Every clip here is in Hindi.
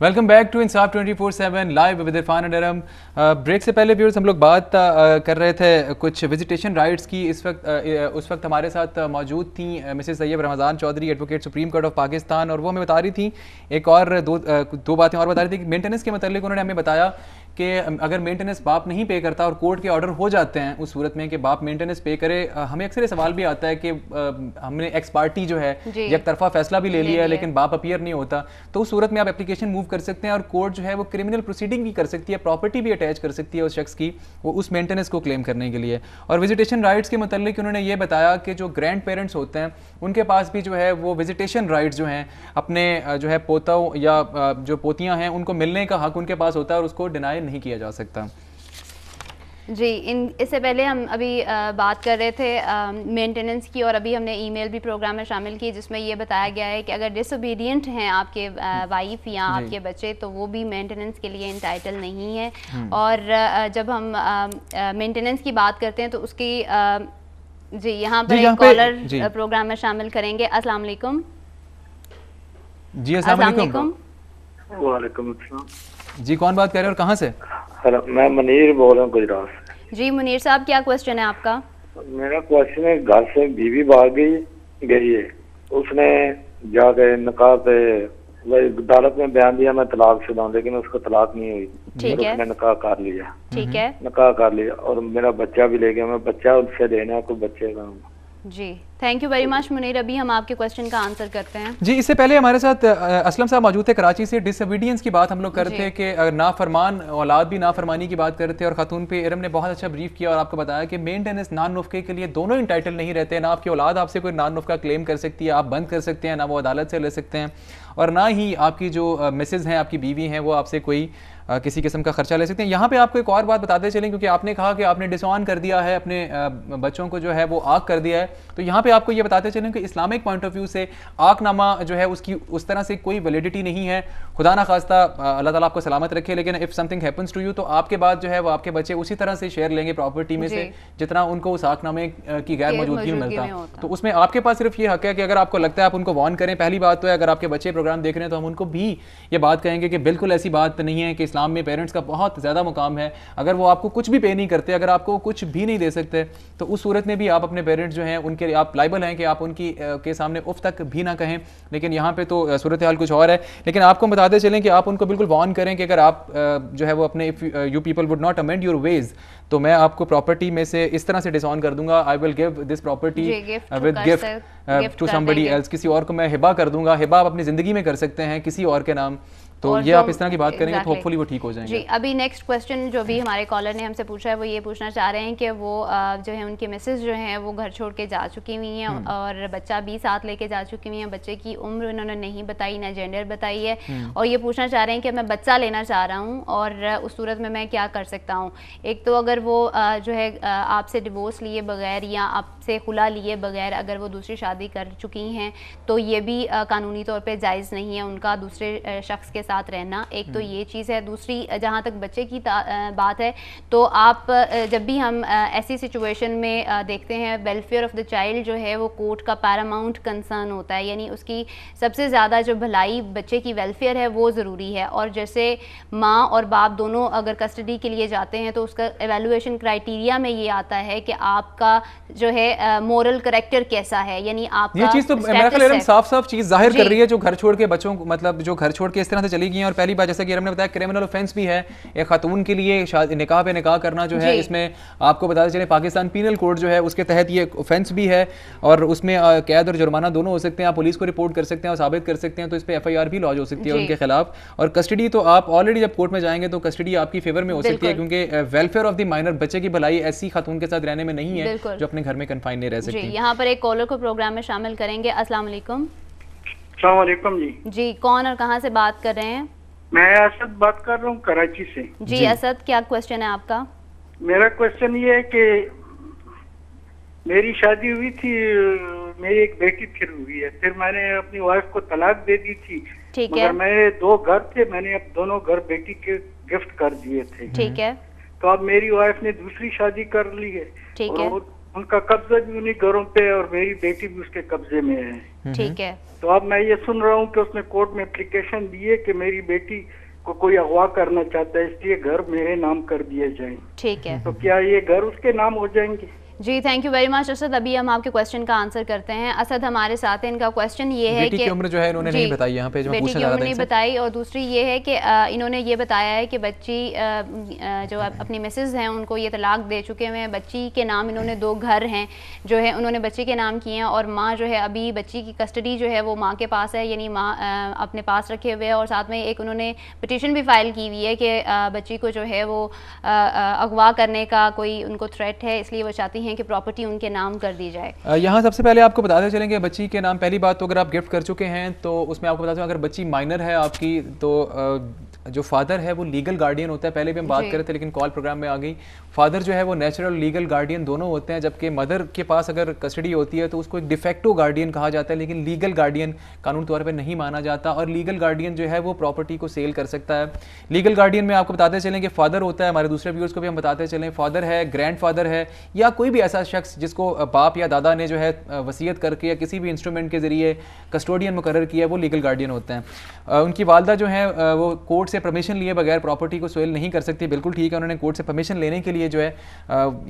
Welcome back to Insaf 24/7 live with Irfan and Aram. Break से पहले व्यूअर्स हम लोग बात कर रहे थे कुछ विजिटेशन राइट्स की। उस वक्त हमारे साथ मौजूद थी Mrs Tayyab Ramzan Chaudhry, advocate Supreme Court of Pakistan, और वो हमें बता रही थी एक और दो बातें और बता रही थी कि मेंटेनेंस के मतलब उन्होंने हमें बताया कि अगर मेंटेनेंस बाप नहीं पे करता और कोर्ट के ऑर्डर हो जाते हैं उस सूरत में कि बाप मेंटेनेंस पे करे, हमें अक्सर ये सवाल भी आता है कि हमने एक्स पार्टी जो है एक तरफा फैसला भी ले लिया है लेकिन बाप अपीयर नहीं होता, तो उस सूरत में आप एप्लीकेशन मूव कर सकते हैं और कोर्ट जो है वो क्रिमिनल प्रोसीडिंग भी कर सकती है, प्रॉपर्टी भी अटैच कर सकती है उस शख्स की वो उस मेंटेनेंस को क्लेम करने के लिए। और विजिटेशन राइट्स के मतलब उन्होंने ये बताया कि जो ग्रैंड पेरेंट्स होते हैं उनके पास भी जो है वो विजिटेशन राइट्स जो हैं अपने जो है पोतों या जो पोतियां हैं उनको मिलने का हक उनके पास होता है और उसको डिनाई नहीं किया जा सकता। जी, इससे पहले हम अभी बात कर रहे थे मेंटेनेंस की, और अभी हमने ईमेल भी प्रोग्राम में शामिल की जिसमें ये बताया गया है कि अगर डिसोबीडियंट हैं आपके वाइफ या आपके बच्चे तो वो भी मेंटेनेंस के लिए इंटाइटल नहीं है। और जब हम मेंटेनेंस की बात करते हैं तो उसकी जी यहाँ पर एक कॉलर प्रोग्राम में शामिल करेंगे। अस्सलाम वालेकुम। जी अस्सलाम वालेकुम। वालेकुम अस्सलाम। जी कौन बात कर रहे हैं और कहाँ से? मैं मुनीर बोल रहा हूँ गुजरात से। जी मुनीर साहब, क्या क्वेश्चन है आपका? मेरा क्वेश्चन है, घर से बीवी भाग गई है, उसने जाके निकाह पे अदालत में बयान दिया मैं तलाकशुदा हूं, लेकिन उसको तलाक नहीं हुई। ठीक है। उसने निकाह कर लिया। ठीक है। निकाह कर लिया और मेरा बच्चा भी ले गया, मैं बच्चा उससे लेना है, कोई बच्चे का। जी thank you very much Munir. अभी हम आपके क्वेश्चन का आंसर करते हैं। जी इससे पहले हमारे साथ असलम साहब मौजूद थे कराची से। डिसोबीडियंस की बात हम लोग कर रहे थे कि नाफरमान औलाद भी नाफरमानी की बात कर रहे थे और खातून पे इरम ने बहुत अच्छा ब्रीफ किया और आपको बताया कि मेंटेनेंस नान नुफ्के के लिए दोनों इंटाइटल नहीं रहते। ना आपकी औलाद आपसे कोई नान नुफ्का क्लेम कर सकती है, आप बंद कर सकते हैं, ना वो अदालत से ले सकते हैं, और ना ही आपकी जो मिसेज हैं आपकी बीवी हैं वो आपसे कोई किसी किस्म का खर्चा ले सकते हैं। यहाँ पे आपको एक और बात बताते चलें, क्योंकि आपने कहा कि आपने डिसऑन कर दिया है अपने बच्चों को जो है वो आग कर दिया है, तो यहाँ पे आपको ये बताते चलें कि इस्लामिक पॉइंट ऑफ व्यू से आगनामा जो है उसकी उस तरह से कोई वैलिडिटी नहीं है। खुदा ना खास्ता अल्लाह ताला आपको सलामत रखे, लेकिन if something happens to you तो आपके बाद जो है वो आपके बच्चे उसी तरह से शेयर लेंगे प्रॉपर्टी में से जितना उनको उस आगनामे की गैर मौजूदगी में मिलता। तो उसमें आपके पास सिर्फ ये हक है कि अगर आपको लगता है आप उनको वार्न करें। पहली बात तो है अगर आपके बच्चे प्रोग्राम देख रहे हैं तो हम उनको भी ये बात कहेंगे कि बिल्कुल ऐसी बात नहीं है कि इस्लाम में पेरेंट्स का बहुत ज़्यादा मुकाम है। अगर वो आपको कुछ भी पे नहीं करते, अगर आपको कुछ भी नहीं दे सकते, तो उस सूरत में भी आप अपने पेरेंट्स जो हैं उनके आप लाइबल हैं कि आप उनकी के सामने उफ तक भी ना कहें। लेकिन यहाँ पे तो सूरत हाल कुछ और है। लेकिन आपको बताते चलें कि आप उनको बिल्कुल वार्न करें कि अगर आप जो है वो अपने you people would not amend your ways तो मैं आपको प्रॉपर्टी में से इस तरह से डिसऑन कर दूंगा। I will give this property with gift to somebody else, किसी और को मैं हिबा कर दूंगा। हिबा आप अपनी जिंदगी में कर सकते हैं किसी और के नाम। तो ये आप इस तरह की बात करेंगे तो होपफुली वो ठीक हो जाएंगे। जी अभी नेक्स्ट क्वेश्चन जो भी हमारे कॉलर ने हमसे पूछा है वो ये पूछना चाह रहे हैं कि वो जो है उनकी मिसेज जो हैं वो घर छोड़ के जा चुकी हुई हैं और बच्चा भी साथ लेके जा चुकी हुई हैं। बच्चे की उम्र उन्होंने नहीं बताई, ना जेंडर बताई है, और ये पूछना चाह रहे हैं कि मैं बच्चा लेना चाह रहा हूँ और उस सूरत में मैं क्या कर सकता हूँ। एक तो अगर वो जो है आपसे डिवोर्स लिए बगैर या आपसे खुला लिए बगैर अगर वो दूसरी शादी कर चुकी हैं तो ये भी कानूनी तौर पर जायज़ नहीं है उनका दूसरे शख्स के साथ रहना। एक तो ये चीज़ है। दूसरी जहाँ तक बच्चे की बात है तो आप जब भी हम ऐसी सिचुएशन में देखते हैं वेलफेयर ऑफ द चाइल्ड जो है वो कोर्ट का पैरामाउंट कंसर्न होता है, यानी उसकी सबसे ज़्यादा जो भलाई बच्चे की वेलफेयर है वो ज़रूरी है। और जैसे माँ और बाप दोनों अगर कस्टडी के लिए जाते हैं तो उसका एवेलुएशन क्राइटेरिया में ये आता है कि आपका जो है मोरल करेक्टर कैसा है, यानी आपका ये चीज़ तो मेरा ख्याल है साफ साफ चीज़ जाहिर कर रही है जो घर छोड़ के बच्चों को मतलब जो घर छोड़ के इस तरह से चली गई हैं। और पहली बात जैसा कि हमने बताया क्रिमिनल ऑफेंस भी है एक खातून के लिए निकाह पे निकाह करना जो है, इसमें आपको बताते चले पाकिस्तान पीनल कोड जो है उसके तहत ये ऑफेंस भी है और उसमें कैद और जुर्माना दोनों हो सकते हैं। आप पुलिस को रिपोर्ट कर सकते हैं और साबित कर सकते हैं तो इस पर FIR भी लॉन्च हो सकती है उनके खिलाफ। और कस्टडी तो आप ऑलरेडी जब कोर्ट में जाएंगे तो कस्टडी आपकी फेवर में हो सकती है, क्योंकि वेलफेयर ऑफ द माइनर बच्चे की भलाई ऐसी खातून के साथ रहने में नहीं है जो अपने घर में कन्फाइन नहीं रह सकती। यहाँ पर एक कॉलर को प्रोग्राम में शामिल करेंगे। अस्सलाम वालेकुम। अस्सलाम वालेकुम जी। जी कौन और कहाँ से बात कर रहे हैं? मैं असद बात कर रहा हूँ कराची से। जी असद, क्या क्वेश्चन है आपका? मेरा क्वेश्चन ये है कि मेरी शादी हुई थी, मेरी एक बेटी फिर हुई है, फिर मैंने अपनी वाइफ को तलाक दे दी थी। ठीक है। मेरे 2 घर थे, मैंने अब दोनों घर बेटी के गिफ्ट कर दिए थे। ठीक है। तो अब मेरी वाइफ ने दूसरी शादी कर ली है। ठीक है। उनका कब्जा भी उन्हीं घरों पे और मेरी बेटी भी उसके कब्जे में है। ठीक है। तो अब मैं ये सुन रहा हूँ कि उसने कोर्ट में एप्लीकेशन दी है कि मेरी बेटी को कोई अगवा करना चाहता है, इसलिए घर मेरे नाम कर दिए जाएं। ठीक है। तो क्या ये घर उसके नाम हो जाएंगे? जी thank you very much Asad. अभी हम आपके क्वेश्चन का आंसर करते हैं। असद हमारे साथ हैं। इनका क्वेश्चन ये है कि बेटी की उम्र जो है इन्होंने नहीं बताई, यहाँ पे जो मैं पूछना चाह रहा था नहीं बताई, और दूसरी ये है कि इन्होंने ये बताया है कि बच्ची जो अपनी मिसेस हैं उनको ये तलाक दे चुके हुए हैं। बच्ची के नाम इन्होंने 2 घर हैं जो है उन्होंने बच्ची के नाम किए हैं, और माँ जो है अभी बच्ची की कस्टडी जो है वो माँ के पास है, यानी माँ अपने पास रखे हुए है। और साथ में एक उन्होंने पिटीशन भी फाइल की हुई है कि बच्ची को जो है वो अगवा करने का कोई उनको थ्रेट है, इसलिए वो चाहती हैं कि प्रॉपर्टी उनके नाम कर दी जाए। यहाँ सबसे पहले आपको बताते चलेंगे बच्ची के नाम। पहली बात तो अगर आप गिफ्ट कर चुके हैं तो उसमें आपको बताते हैं अगर बच्ची माइनर है आपकी तो जो फादर है वो लीगल गार्डियन होता है। पहले भी हम बात कर रहे थे लेकिन कॉल प्रोग्राम में आ गई। फादर जो है वो नेचुरल लीगल गार्डियन दोनों होते हैं, जबकि मदर के पास अगर कस्टडी होती है तो उसको एक डिफेक्टो गार्डियन कहा जाता है, लेकिन लीगल गार्डियन कानून तौर पर नहीं माना जाता। और लीगल गार्डियन जो है वो प्रॉपर्टी को सेल कर सकता है। लीगल गार्डियन में आपको बताते चलें कि फादर होता है, हमारे दूसरे व्यूअर्स को भी हम बताते चलें, फादर है, ग्रैंड फादर है, या कोई भी ऐसा शख्स जिसको बाप या दादा ने जो है वसीयत करके या किसी भी इंस्ट्रूमेंट के जरिए कस्टोडियन मुकर्रर किया, वो लीगल गार्डियन होते हैं। उनकी वालदा जो है वो कोर्ट से परमिशन लिए बगैर प्रॉपर्टी को सेल नहीं कर सकती। बिल्कुल ठीक है, उन्होंने कोर्ट से परमिशन लेने के लिए जो है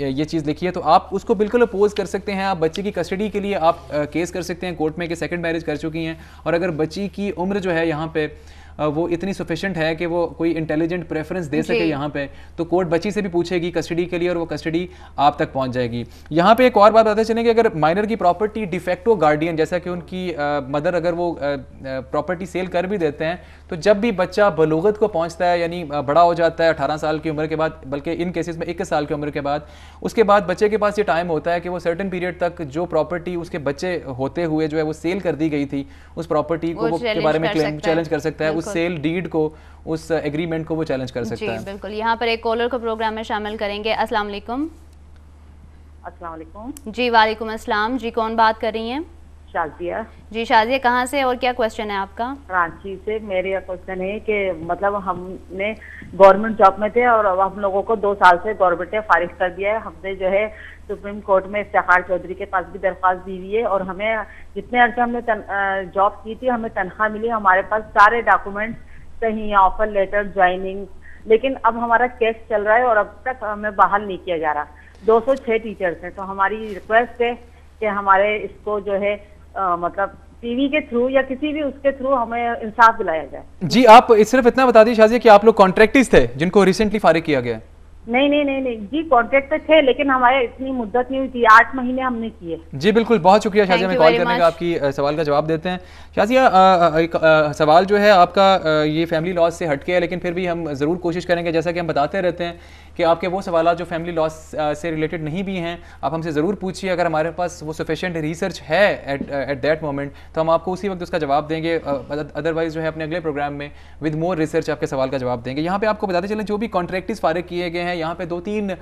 ये चीज़ लिखी है, तो आप उसको बिल्कुल अपोज कर सकते हैं। आप बच्चे की कस्टडी के लिए आप केस कर सकते हैं कोर्ट में कि सेकंड मैरिज कर चुकी हैं, और अगर बच्ची की उम्र जो है यहाँ पे वो इतनी सफिशेंट है कि वो कोई इंटेलिजेंट प्रेफरेंस दे सके यहाँ पे, तो कोर्ट बच्ची से भी पूछेगी कस्टडी के लिए और वो कस्टडी आप तक पहुँच जाएगी। यहाँ पे एक और बात बताते चलें कि अगर माइनर की प्रॉपर्टी डिफेक्टो गार्डियन, जैसा कि उनकी मदर अगर वो प्रॉपर्टी सेल कर भी देते हैं, तो जब भी बच्चा बलूगत को पहुँचता है यानी बड़ा हो जाता है 18 साल की उम्र के बाद, बल्कि इन केसेस में 21 साल की उम्र के बाद, उसके बाद बच्चे के पास ये टाइम होता है कि वो सर्टेन पीरियड तक जो प्रॉपर्टी उसके बच्चे होते हुए जो है वो सेल कर दी गई थी, उस प्रॉपर्टी को वो के बारे में चैलेंज कर सकता है, उस सेल डीड को, उस एग्रीमेंट को वो चैलेंज कर सकता है। बिल्कुल। यहाँ पर एक कॉलर को प्रोग्राम में शामिल करेंगे। अस्सलाम वालेकुम। अस्सलाम वालेकुम। जी वालेकुम अस्सलाम। जी कौन बात कर रही हैं? शाजिया। जी शाजिया, कहाँ से और क्या क्वेश्चन है आपका? रांची से। मेरा क्वेश्चन है कि मतलब हमने गवर्नमेंट जॉब में थे और अब हम लोगों को 2 साल से गवर्नमेंट ने फारिग कर दिया है। हमने जो है सुप्रीम कोर्ट में इफ्तिखार चौधरी के पास भी दरख्वास्त दी हुई है, और हमें जितने अर्से हमने जॉब की थी हमें तनख्वाह मिली, हमारे पास सारे डॉक्यूमेंट्स सही, ऑफर लेटर, ज्वाइनिंग, लेकिन अब हमारा केस चल रहा है और अब तक हमें बहाल नहीं किया जा रहा। 206 टीचर्स हैं, तो हमारी रिक्वेस्ट है कि हमारे इसको जो है मतलब टीवी के थ्रू या किसी भी उसके थ्रू हमें इंसाफ दिलाया जाए। जी आप सिर्फ इतना बता दीजिए शाजिया कि आप लोग कॉन्ट्रैक्टिस्ट थे जिनको रिसेंटली फारिग किया गया है? नहीं जी, कॉन्ट्रैक्ट पे थे लेकिन हमारे इतनी मुद्दत नहीं हुई थी, 8 महीने हमने किए। जी बिल्कुल, बहुत शुक्रिया शाजिया, में कॉल करने का। आपकी सवाल का जवाब देते हैं। शाजिया, एक सवाल जो है आपका ये फैमिली लॉस से हटके है, लेकिन फिर भी हम ज़रूर कोशिश करेंगे, जैसा कि हम बताते रहते हैं कि आपके वो सवाल जो फैमिली लॉस से रिलेटेड नहीं भी हैं आप हमसे ज़रूर पूछिए। अगर हमारे पास वो सफिशिएंट रिसर्च है एट दैट मोमेंट तो हम आपको उसी वक्त उसका जवाब देंगे, अदरवाइज जो है अपने अगले प्रोग्राम में विद मोर रिसर्च आपके सवाल का जवाब देंगे। यहाँ पे आपको बताते चलें जो भी कॉन्ट्रैक्टिस फारिग किए गए हैं, यहाँ पे 2-3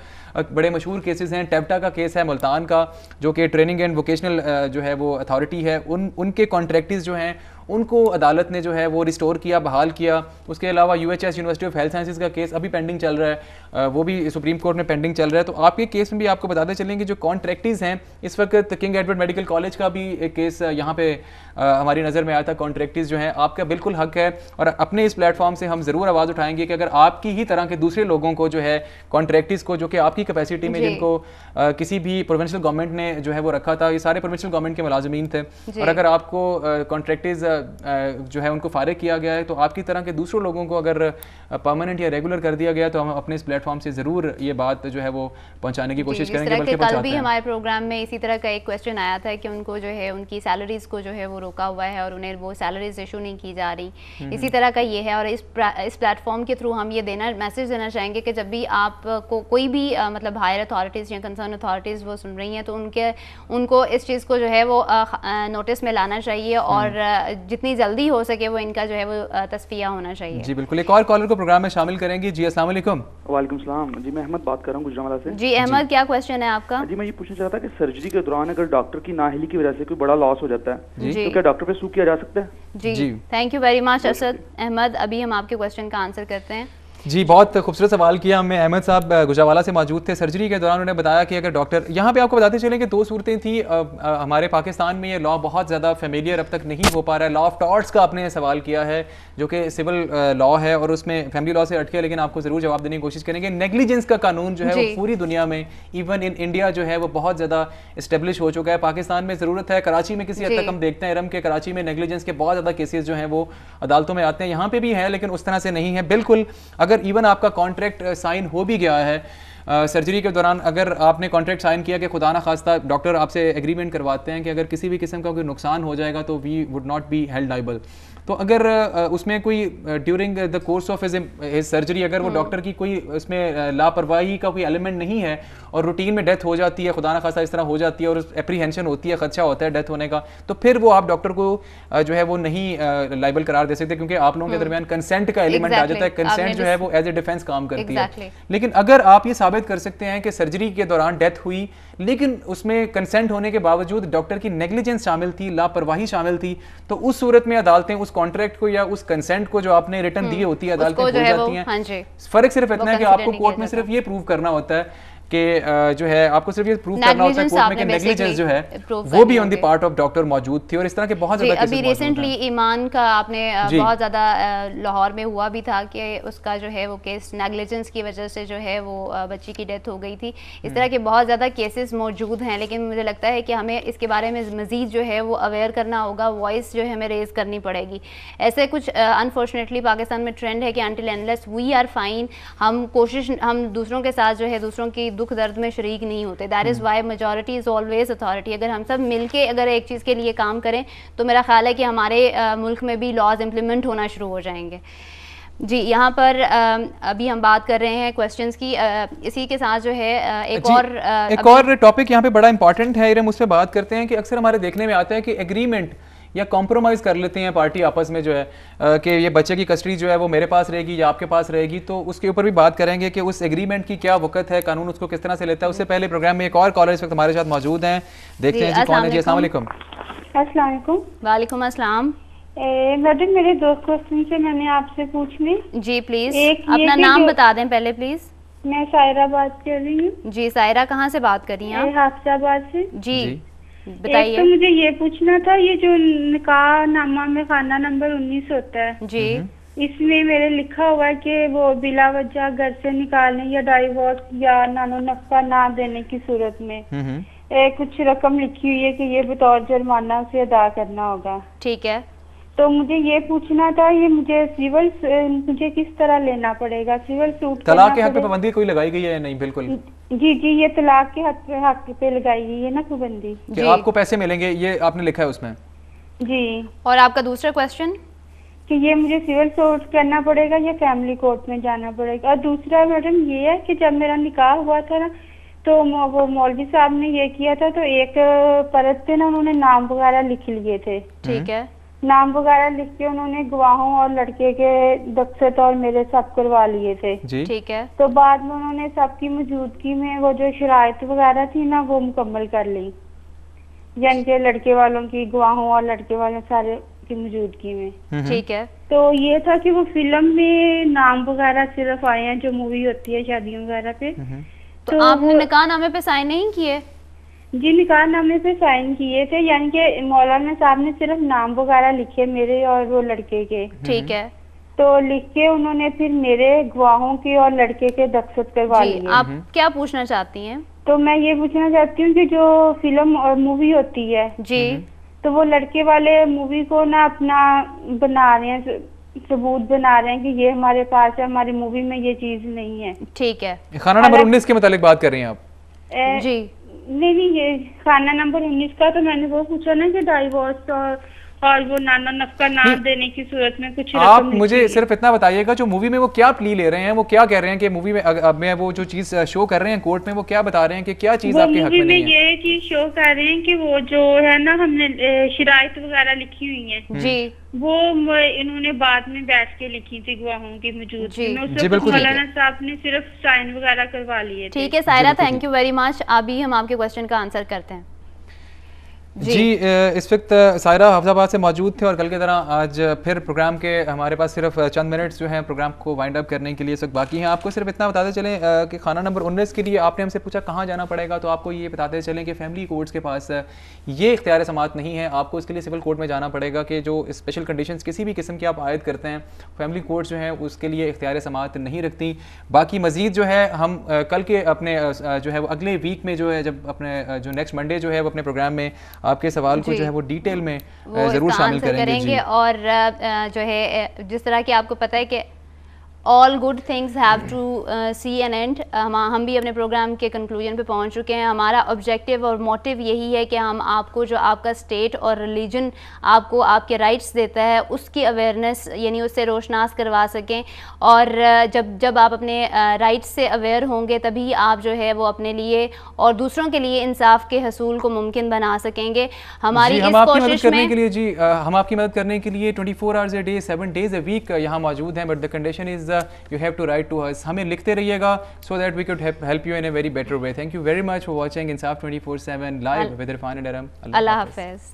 बड़े मशहूर केसेस हैं। टेप्टा का केस है मुल्तान का, जो कि ट्रेनिंग एंड वोकेशनल जो है वो अथॉरिटी है, उनके कॉन्ट्रैक्टिस जो हैं उनको अदालत ने जो है वो रिस्टोर किया, बहाल किया। उसके अलावा UHS university of health sciences का केस अभी पेंडिंग चल रहा है, वो भी सुप्रीम कोर्ट में पेंडिंग चल रहा है। तो आपके केस में भी आपको बताते चलेंगे जो कॉन्ट्रैक्टिस हैं, इस वक्त किंग एडवर्ड मेडिकल कॉलेज का भी एक केस यहाँ पे हमारी नज़र में आया था। कॉन्ट्रैक्टिस जो हैं, आपका बिल्कुल हक है और अपने इस प्लेटफॉर्म से हम ज़रूर आवाज़ उठाएंगे कि अगर आपकी ही तरह के दूसरे लोगों को जो है कॉन्ट्रैक्टिस को, जो कि आपकी कैपेसिटी में जिनको किसी भी प्रोविंशियल गवर्नमेंट ने जो है वो रखा था, ये सारे प्रोविंशियल गवर्नमेंट के मुलाजमीन थे, और अगर आपको कॉन्ट्रैक्टिस जो है उनको फारिग किया गया है, तो आपकी तरह के दूसरों लोगों को अगर परमानेंट या रेगुलर कर दिया गया तो हम अपने इस प्लेटफॉर्म से ज़रूर ये बात जो है वो पहुंचाने की कोशिश करेंगे। बल्कि कल भी हमारे प्रोग्राम में इसी तरह का एक क्वेश्चन आया था कि उनको जो है उनकी सैलरीज को जो है वो रोका हुआ है और उन्हें वो सैलरीज इशू नहीं की जा रही। इसी तरह का ये है, और इस प्लेटफॉर्म के थ्रू हम ये मैसेज देना चाहेंगे कि जब भी आपको कोई भी मतलब हायर अथॉरिटीज़ या कंसर्न अथॉरिटीज़ वो सुन रही हैं तो उनको इस चीज़ को जो है वो नोटिस में लाना चाहिए और जितनी जल्दी हो सके वो इनका जो है वो तस्फिया होना चाहिए। जी बिल्कुल, एक और कॉलर को प्रोग्राम में शामिल करेंगे। जी अस्सलाम वालेकुम। वालेकुम सलाम। जी मैं अहमद बात कर रहा हूँ गुजरावाला से। जी अहमद, क्या क्वेश्चन है आपका? जी मैं ये पूछना चाहता कि सर्जरी के दौरान अगर डॉक्टर की नाअहली की वजह से कोई बड़ा लॉस हो जाता है तो क्या डॉक्टर पे सू किया जा सकता है? जी thank you very much Asad Ahmad. अभी हम आपके क्वेश्चन का आंसर करते हैं। जी, बहुत खूबसूरत सवाल किया हमने। अहमद साहब गुजरावाला से मौजूद थे। सर्जरी के दौरान उन्होंने बताया कि अगर डॉक्टर, यहाँ पे आपको बताते चलें कि 2 सूरतें थी। हमारे पाकिस्तान में ये लॉ बहुत ज़्यादा फेमिलियर अब तक नहीं हो पा रहा है। लॉ ऑफ टॉर्ट्स का आपने सवाल किया है जो कि सिविल लॉ है और उसमें फैमिली लॉ से अटके, लेकिन आपको ज़रूर जवाब देने की कोशिश करेंगे। नेग्लिजेंस का कानून जो है वो पूरी दुनिया में, इवन इन इंडिया जो है वो बहुत ज़्यादा इस्टेब्लिश हो चुका है। पाकिस्तान में ज़रूरत है, कराची में किसी हद तक हम देखते हैं इरम के कराची में नेग्लिजेंस के बहुत ज़्यादा केसेस जो हैं वो अदालतों में आते हैं। यहाँ पे भी है लेकिन उस तरह से नहीं है। बिल्कुल, अगर इवन आपका कॉन्ट्रैक्ट साइन हो भी गया है सर्जरी के दौरान, अगर आपने कॉन्ट्रैक्ट साइन किया कि खुदा ना खास्ता डॉक्टर आपसे एग्रीमेंट करवाते हैं कि अगर किसी भी किस्म का कोई नुकसान हो जाएगा तो we would not be held liable, तो अगर उसमें कोई during the course of his surgery अगर वो डॉक्टर की कोई उसमें लापरवाही का कोई एलिमेंट नहीं है और रूटीन में डेथ हो जाती है, खुदा ना खास्ता इस तरह हो जाती है और एप्रीहेंशन होती है, खदशा होता है डेथ होने का, तो फिर वो आप डॉक्टर को जो है वो नहीं लाइबल करार दे सकते, क्योंकि आप लोगों के दरमियान कंसेंट का एलिमेंट आ जाता है। कंसेंट जो है वो एज ए डिफेंस काम करती है। लेकिन अगर आप ये साबित कर सकते हैं कि सर्जरी के दौरान डेथ हुई लेकिन उसमें कंसेंट होने के बावजूद डॉक्टर की नेग्लिजेंस शामिल थी, लापरवाही शामिल थी, तो उस सूरत में अदालतें उस कॉन्ट्रैक्ट को या उस कंसेंट को जो आपने रिटर्न दी होती है अदालतें भूल जाती हैं। हाँ, फर्क सिर्फ इतना है कि आपको कोर्ट में सिर्फ ये प्रूव करना होता है कि जो है आपको सिर्फ ये प्रूव करना होता है कोर्ट में कि नेग्लिजेंस जो है वो भी on the part of doctor मौजूद थी। और इस तरह के बहुत ज्यादा अभी रिसेंटली ईमान का आपने बहुत ज्यादा लाहौर में हुआ भी था कि उसका जो है वो केस नेग्लिजेंस की वजह से जो है वो बच्ची की डेथ हो गई थी। इस तरह के बहुत ज्यादा केसेस मौजूद हैं, लेकिन मुझे लगता है कि हमें इसके बारे में मजीद जो है वो अवेयर करना होगा, वॉइस जो है हमें रेज करनी पड़ेगी। ऐसे कुछ अनफॉर्चुनेटली पाकिस्तान में ट्रेंड है कि until endless we are fine, हम दूसरों के साथ जो है दूसरों की दुख दर्द में शरीक नहीं होते। That is why majority is always authority. अगर हम सब मिलके अगर एक चीज़ के लिए काम करें तो मेरा ख्याल है कि हमारे मुल्क में भी लॉज इम्प्लीमेंट होना शुरू हो जाएंगे। जी, यहाँ पर अभी हम बात कर रहे हैं क्वेश्चंस की, इसी के साथ जो है एक और टॉपिक यहाँ पे बड़ा इंपॉर्टेंट है, इरम उससे बात करते हैं कि अक्सर हमारे देखने में आता है कि एग्रीमेंट या कॉम्प्रोमाइज़ कर लेते हैं पार्टी आपस में जो है कि ये बच्चे की कस्टडी जो है वो मेरे पास रहेगी या आपके पास रहेगी, तो उसके ऊपर भी बात करेंगे कि उस एग्रीमेंट की क्या वक़्त है, कानून उसको किस तरह से लेता है। उससे पहले प्रोग्राम में एक और कॉलर इस वक्त हमारे साथ मौजूद हैं, देखते हैं जी कौन है। जी अस्सलाम वालेकुम। अस्सलाम वालेकुम। वालेकुम अस्सलाम। मैडम मेरे 2 क्वेश्चन से मैंने आपसे पूछने। जी प्लीज अपना नाम बता दें पहले प्लीज। मैं सायरा बात कर रही हूँ। जी सायरा, कहाँ से बात कर रही हैं आप? हाफिजाबाद से। जी बताइए। तो मुझे ये पूछना था, ये जो निकाह नामा में खाना नंबर 19 होता है जी, इसमें मेरे लिखा हुआ है कि वो बिला वजह घर से निकालने या डाइवोर्स या नानो नफका ना देने की सूरत में कुछ रकम लिखी हुई है कि ये बतौर जुर्माना से अदा करना होगा। ठीक है, तो मुझे ये पूछना था, ये मुझे किस तरह लेना पड़ेगा? सिविल सूट तलाक के हक पे पाबंदी कोई लगाई गई है या नहीं? बिल्कुल जी जी, ये तलाक के हक पे लगाई गई है ना पाबंदी कि आपको पैसे मिलेंगे, ये आपने लिखा है उसमें जी। और आपका दूसरा क्वेश्चन कि ये मुझे सिविल सूट करना पड़ेगा या फैमिली कोर्ट में जाना पड़ेगा? और दूसरा मैडम ये है कि जब मेरा निकाह हुआ था ना, तो वो मौलवी साहब ने ये किया था, तो एक परत पे ना उन्होंने नाम वगैरह लिख लिए थे। ठीक है, नाम वगैरह लिख के उन्होंने गवाहों और लड़के के दस्तखत और मेरे सब करवा लिए थे। ठीक है, तो बाद में उन्होंने सबकी मौजूदगी में वो जो शराइत वगैरह थी ना वो मुकम्मल कर ली, यानी कि लड़के वालों की, गवाहों और लड़के वालों सारे की मौजूदगी में। ठीक है, तो ये था कि वो फिल्म में नाम वगैरह सिर्फ आए हैं जो मूवी होती है शादियों वगैरह पे। तो आपने निकाहनामे पे साइन नहीं किए? जी, निकाहनामे पे साइन किए थे, यानी कि मौलाना साहब ने सिर्फ नाम वगैरह लिखे मेरे और वो लड़के के। ठीक है, तो लिख के उन्होंने फिर मेरे गवाहों के और लड़के के दस्तखत करवा लिए। आप क्या पूछना चाहती हैं? तो मैं ये पूछना चाहती हूँ कि जो फिल्म और मूवी होती है जी, तो वो लड़के वाले मूवी को ना अपना बना रहे हैं, सबूत बना रहे हैं कि ये हमारे पास है, हमारी मूवी में ये चीज नहीं है। ठीक है, खाना नंबर 19 के मुतालिक बात कर रही हैं आप? जी नहीं, ये खाना नंबर 19 का तो मैंने वो पूछा ना कि डाइवोर्स और वो नाना नफका ना देने की सूरत में कुछ आप मुझे सिर्फ इतना बताइएगा, जो मूवी में वो क्या प्ली ले रहे हैं, वो क्या कह रहे हैं कि मूवी में अब मैं वो जो चीज शो कर रहे हैं कोर्ट में, वो क्या बता रहे हैं कि क्या चीज आपके हक में नहीं है? ये चीज शो कर रहे हैं कि वो जो है ना, हमने शराइत वगैरह लिखी हुई है जी, वो इन्होंने बाद में बैठ के लिखी थी गवाहों की मौजूदगी में। जी बिल्कुल, मौलाना साहब ने सिर्फ साइन वगैरह करवा लिए थे। ठीक है Saira, thank you very much. अभी हम आपके क्वेश्चन का आंसर करते हैं। जी इस वक्त सायरा हफ्जाबाद से मौजूद थे और कल की तरह आज फिर प्रोग्राम के हमारे पास सिर्फ चंद मिनट्स जो हैं प्रोग्राम को वाइंड अप करने के लिए इस वक्त बाकी हैं। आपको सिर्फ इतना बताते चलें कि खाना नंबर 19 के लिए आपने हमसे पूछा कहाँ जाना पड़ेगा, तो आपको ये बताते चलें कि फैमिली कोर्ट्स के पास ये इख्तियार समाअत नहीं है, आपको इसके लिए सिविल कोर्ट में जाना पड़ेगा कि जो स्पेशल कंडीशंस किसी भी किस्म की आप आयद करते हैं फैमिली कोर्ट्स जो हैं उसके लिए इख्तियार समाअत नहीं रखती। बाकी मज़ीद जो है हम कल के अपने जो है वो अगले वीक में जो है जब अपने जो नेक्स्ट मंडे जो है वो अपने प्रोग्राम में आपके सवाल को जो है वो डिटेल में जरूर शामिल करेंगे। और जो है जिस तरह की आपको पता है कि all good things have to see an end, हम भी अपने प्रोग्राम के कंक्लूजन पे पहुंच चुके हैं। हमारा ऑब्जेक्टिव और मोटिव यही है कि हम आपको जो आपका स्टेट और रिलीजन आपको आपके राइट्स देता है उसकी अवेयरनेस यानी उससे रोशनास करवा सकें, और जब आप अपने राइट्स से अवेयर होंगे तभी आप जो है वो अपने लिए और दूसरों के लिए इंसाफ के हसूल को मुमकिन बना सकेंगे। हमारी इस कोशिश में हम आपकी मदद करने के लिए 24 hours a day 7 days a week यहाँ मौजूद हैं, but the condition is you have to write to us, हमें लिखते रहिएगा so that we could help you in a very better way. Thank you very much for watching Insaf 24/7 live with Irfan and Aram. Allah Hafiz.